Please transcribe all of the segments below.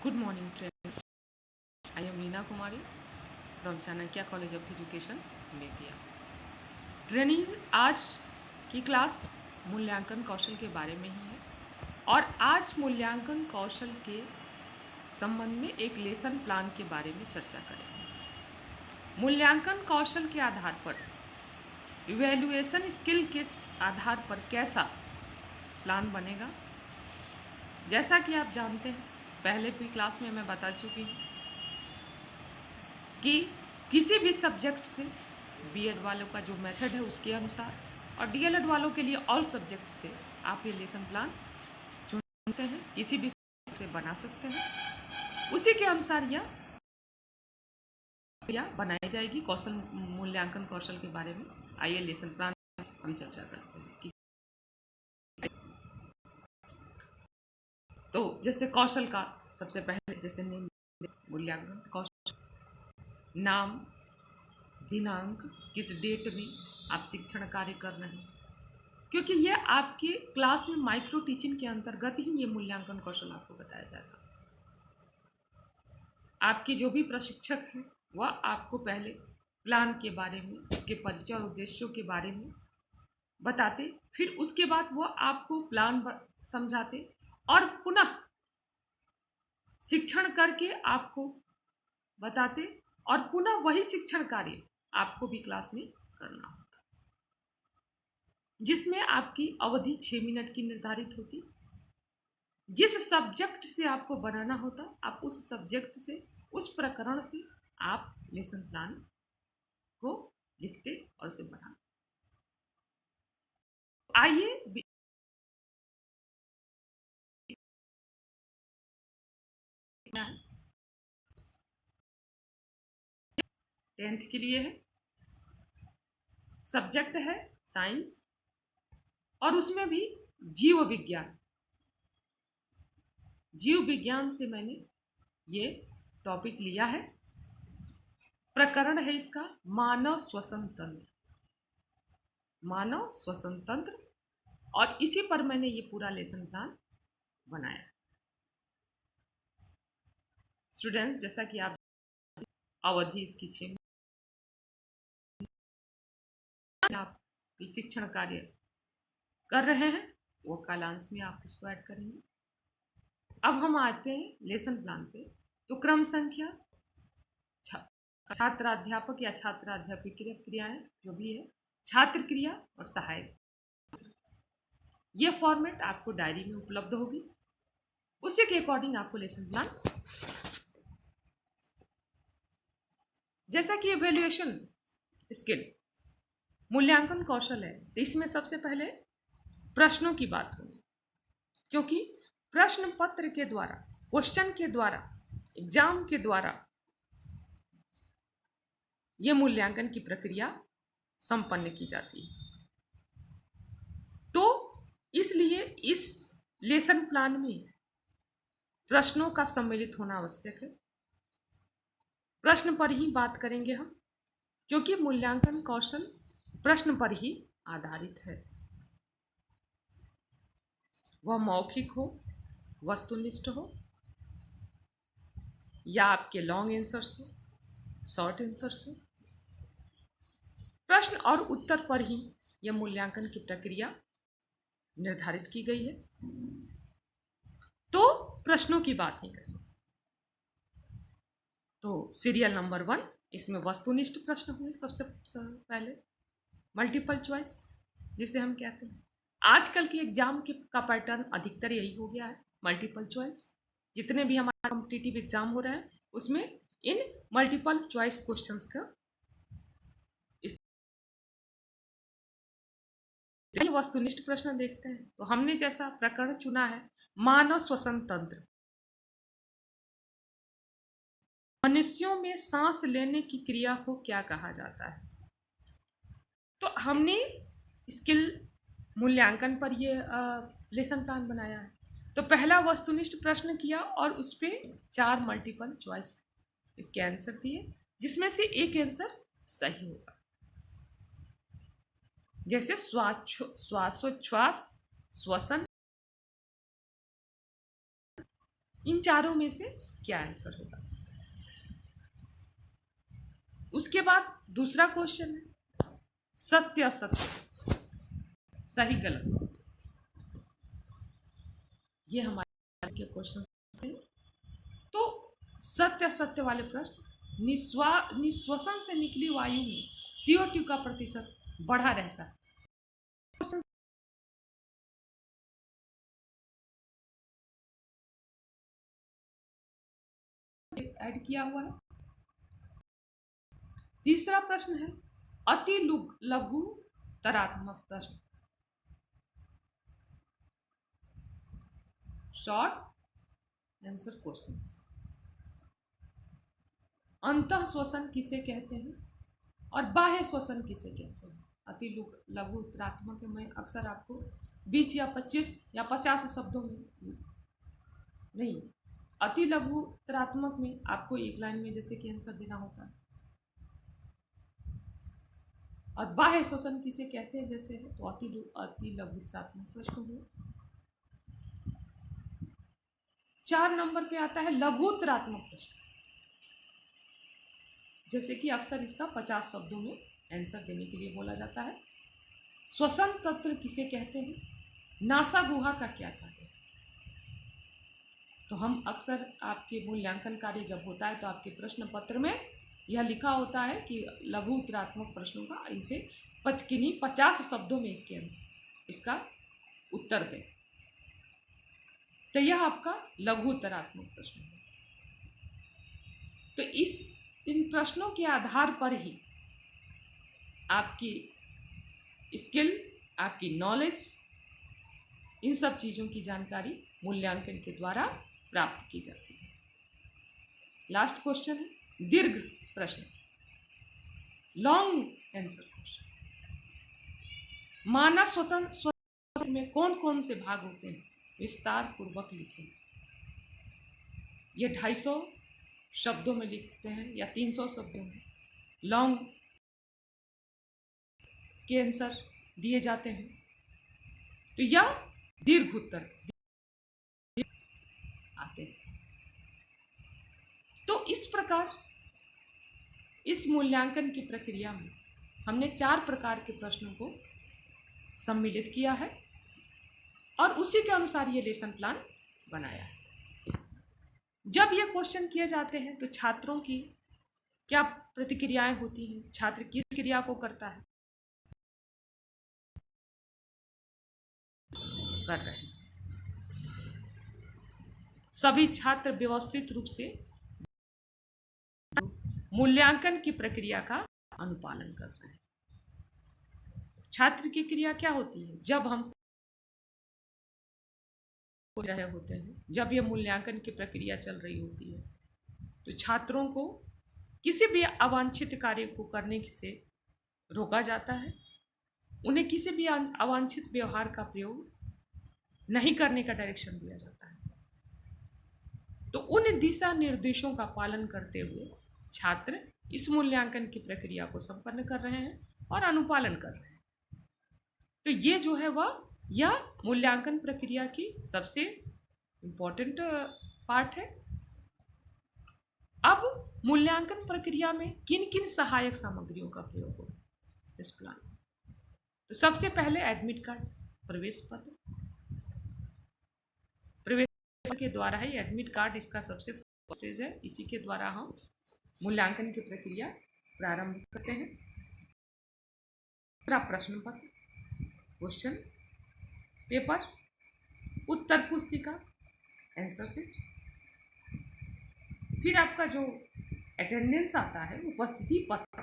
Good morning, friends. I am Meena Kumari from Chanakya College of Education, Bettiah. Training आज की class मूल्यांकन कौशल के बारे में ही है और आज मूल्यांकन कौशल के संबंध में एक लेसन प्लान के बारे में चर्चा करेंगे। मूल्यांकन कौशल के आधार पर इवैल्यूएशन स्किल के आधार पर कैसा प्लान बनेगा, जैसा कि आप जानते हैं पहले भी क्लास में मैं बता चुकी हूँ कि किसी भी सब्जेक्ट से बीएड वालों का जो मेथड है उसके अनुसार और डीएलएड वालों के लिए ऑल सब्जेक्ट से आप ये लेसन प्लान चुनते हैं, किसी भी से बना सकते हैं। उसी के अनुसार यह बनाई जाएगी कौशल मूल्यांकन कौशल के बारे में। आइए लेसन प्लान हम चर्चा करते हैं कि तो जैसे कौशल का सबसे पहले जैसे मूल्यांकन कौशल, नाम, दिनांक, किस डेट में आप शिक्षण कार्य कर रहे हैं, क्योंकि यह आपके क्लास में माइक्रो टीचिंग के अंतर्गत ही ये मूल्यांकन कौशल आपको बताया जाता है। आपके जो भी प्रशिक्षक हैं वह आपको पहले प्लान के बारे में, उसके परिचय और उद्देश्यों के बारे में बताते, फिर उसके बाद वह आपको प्लान समझाते और पुनः शिक्षण करके आपको बताते और पुनः वही शिक्षण कार्य आपको भी क्लास में करना होता, जिसमें आपकी अवधि 6 मिनट की निर्धारित होती। जिस सब्जेक्ट से आपको बनाना होता, आप उस सब्जेक्ट से, उस प्रकरण से आप लेसन प्लान को लिखते और उसे बनाते। आइए 10th के लिए है, सब्जेक्ट है साइंस और उसमें भी जीव विज्ञान। जीव विज्ञान से मैंने ये टॉपिक लिया है। प्रकरण है इसका मानव श्वसन तंत्र, मानव श्वसन तंत्र, और इसी पर मैंने ये पूरा लेसन प्लान बनाया। स्टूडेंट्स, जैसा कि आप अवधि इसकी 6 आप शिक्षण कार्य कर रहे हैं वो कालांश में आप इसको ऐड करेंगे। अब हम आते हैं लेसन प्लान पे। तो क्रम संख्या, छात्राध्यापक या छात्राध्यापकीय क्रियाएं जो भी है, छात्र क्रिया और सहायक, ये फॉर्मेट आपको डायरी में उपलब्ध होगी। उसी के अकॉर्डिंग आपको लेसन प्लान, जैसा कि इवैल्यूएशन स्किल मूल्यांकन कौशल है, तो इसमें सबसे पहले प्रश्नों की बात होगी, क्योंकि प्रश्न पत्र के द्वारा, क्वेश्चन के द्वारा, एग्जाम के द्वारा यह मूल्यांकन की प्रक्रिया संपन्न की जाती है। तो इसलिए इस लेसन प्लान में प्रश्नों का सम्मिलित होना आवश्यक है। प्रश्न पर ही बात करेंगे हम, क्योंकि मूल्यांकन कौशल प्रश्न पर ही आधारित है। वह मौखिक हो, वस्तुनिष्ठ हो, या आपके लॉन्ग आंसर्स हो, शॉर्ट आंसर्स हो, प्रश्न और उत्तर पर ही यह मूल्यांकन की प्रक्रिया निर्धारित की गई है। तो प्रश्नों की बात ही करें तो सीरियल नंबर 1, इसमें वस्तुनिष्ठ प्रश्न हुए सबसे पहले, मल्टीपल चॉइस जिसे हम कहते हैं। आजकल के एग्जाम का पैटर्न अधिकतर यही हो गया है, मल्टीपल चॉइस। जितने भी हमारे कॉम्पिटिटिव एग्जाम हो रहे हैं उसमें इन मल्टीपल चॉइस क्वेश्चंस का वस्तुनिष्ठ प्रश्न देखते हैं। तो हमने जैसा प्रकरण चुना है मानव श्वसन तंत्र, मनुष्यों में सांस लेने की क्रिया को क्या कहा जाता है। तो हमने स्किल मूल्यांकन पर ये लेसन प्लान बनाया है। तो पहला वस्तुनिष्ठ प्रश्न किया और उस पर 4 मल्टीपल चॉइस इसके आंसर दिए, जिसमें से एक आंसर सही होगा। जैसे श्वासोच्छ्वास, श्वसन, इन चारों में से क्या आंसर होगा। उसके बाद दूसरा क्वेश्चन है सत्य असत्य, सही गलत। ये हमारे के क्वेश्चन हैं। तो सत्य असत्य वाले प्रश्न, निश्वसन से निकली वायु में CO2 का प्रतिशत बढ़ा रहता है। ऐड किया हुआ है। तीसरा प्रश्न है अति लघु तरात्मक प्रश्न, शॉर्ट आंसर क्वेश्चंस। अंतः श्वसन किसे कहते हैं और बाह्य श्वसन किसे कहते हैं। अति लघु उत्तरात्मक में अक्सर आपको 20 या 25 या 50 शब्दों में नहीं, अति लघु उत्तरात्मक में आपको एक लाइन में जैसे कि आंसर देना होता है। और बाह्य श्वसन किसे कहते हैं जैसे है तो अति लघु उत्तरात्मक प्रश्न हुए। 4 नंबर पे आता है लघु उत्तरात्मक प्रश्न, जैसे कि अक्सर इसका 50 शब्दों में आंसर देने के लिए बोला जाता है। श्वसन तंत्र किसे कहते हैं, नासा गुहा का क्या कार्य है। तो हम अक्सर आपके मूल्यांकन कार्य जब होता है तो आपके प्रश्न पत्र में यह लिखा होता है कि लघु उत्तरात्मक प्रश्नों का इसे 50 शब्दों में इसका उत्तर दें। तो यह आपका लघु उत्तरात्मक प्रश्न है। तो इन प्रश्नों के आधार पर ही आपकी स्किल, आपकी नॉलेज, इन सब चीज़ों की जानकारी मूल्यांकन के द्वारा प्राप्त की जाती है। लास्ट क्वेश्चन है दीर्घ प्रश्न, लॉन्ग आंसर क्वेश्चन। मानव स्वतंत्र में कौन कौन से भाग होते हैं, विस्तार पूर्वक लिखें। ये 250 शब्दों में लिखते हैं या 300 शब्दों में। लॉन्ग के आंसर दिए जाते हैं। तो यह दीर्घ उत्तर आते हैं। तो इस प्रकार इस मूल्यांकन की प्रक्रिया में हमने 4 प्रकार के प्रश्नों को सम्मिलित किया है और उसी के अनुसार ये लेसन प्लान बनाया है। जब ये क्वेश्चन किए जाते हैं तो छात्रों की क्या प्रतिक्रियाएं होती हैं, छात्र किस क्रिया को करता है, कर रहे हैं। सभी छात्र व्यवस्थित रूप से मूल्यांकन की प्रक्रिया का अनुपालन कर रहे हैं। छात्र की क्रिया क्या होती है, जब हम रहे होते हैं, जब यह मूल्यांकन की प्रक्रिया चल रही होती है तो छात्रों को किसी भी अवांछित कार्य को करने से रोका जाता है। उन्हें किसी भी अवांछित व्यवहार का प्रयोग नहीं करने का डायरेक्शन दिया जाता है। तो उन दिशा निर्देशों का पालन करते हुए छात्र इस मूल्यांकन की प्रक्रिया को संपन्न कर रहे हैं और अनुपालन कर रहे हैं। तो ये जो है वह यह मूल्यांकन प्रक्रिया की सबसे इम्पोर्टेंट पार्ट है। अब मूल्यांकन प्रक्रिया में किन किन सहायक सामग्रियों का प्रयोग होगा इस प्लान में। तो सबसे पहले एडमिट कार्ड, प्रवेश पत्र। प्रवेश के द्वारा ही एडमिट कार्ड इसका सबसे स्टेज है, इसी के द्वारा हम मूल्यांकन की प्रक्रिया प्रारंभ करते हैं। दूसरा प्रश्न पत्र, क्वेश्चन पेपर, उत्तर पुस्तिका, आंसर शीट। फिर आपका जो अटेंडेंस आता है, उपस्थिति पत्र,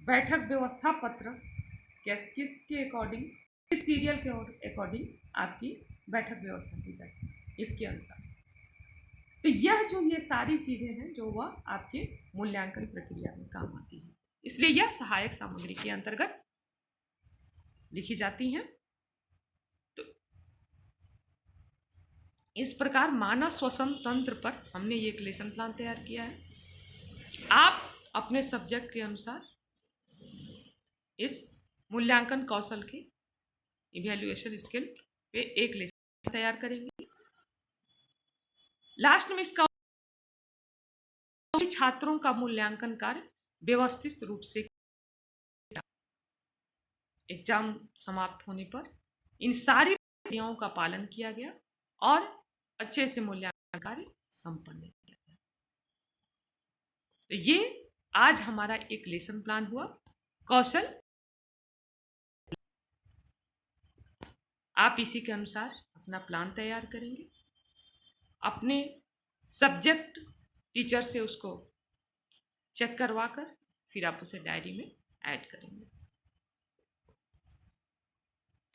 बैठक व्यवस्था पत्र, किसके अकॉर्डिंग, किस सीरियल के अकॉर्डिंग आपकी बैठक व्यवस्था की जाए, इसके अनुसार। तो यह जो ये सारी चीज़ें हैं जो वह आपके मूल्यांकन प्रक्रिया में काम आती है, इसलिए यह सहायक सामग्री के अंतर्गत लिखी जाती हैं। तो इस प्रकार मानव श्वसन तंत्र पर हमने ये एक लेसन प्लान तैयार किया है। आप अपने सब्जेक्ट के अनुसार इस मूल्यांकन कौशल के इवैल्यूएशन स्किल पे एक लेसन तैयार करेंगे। लास्ट में इसका छात्रों का मूल्यांकन कार्य व्यवस्थित रूप से एग्जाम समाप्त होने पर इन सारी प्रक्रियाओं का पालन किया गया और अच्छे से मूल्यांकन कार्य संपन्न किया गया। तो ये आज हमारा एक लेसन प्लान हुआ। कौशल आप इसी के अनुसार अपना प्लान तैयार करेंगे, अपने सब्जेक्ट टीचर से उसको चेक करवा कर फिर आप उसे डायरी में ऐड करेंगे।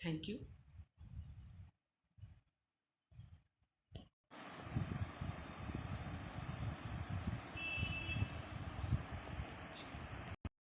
Thank you.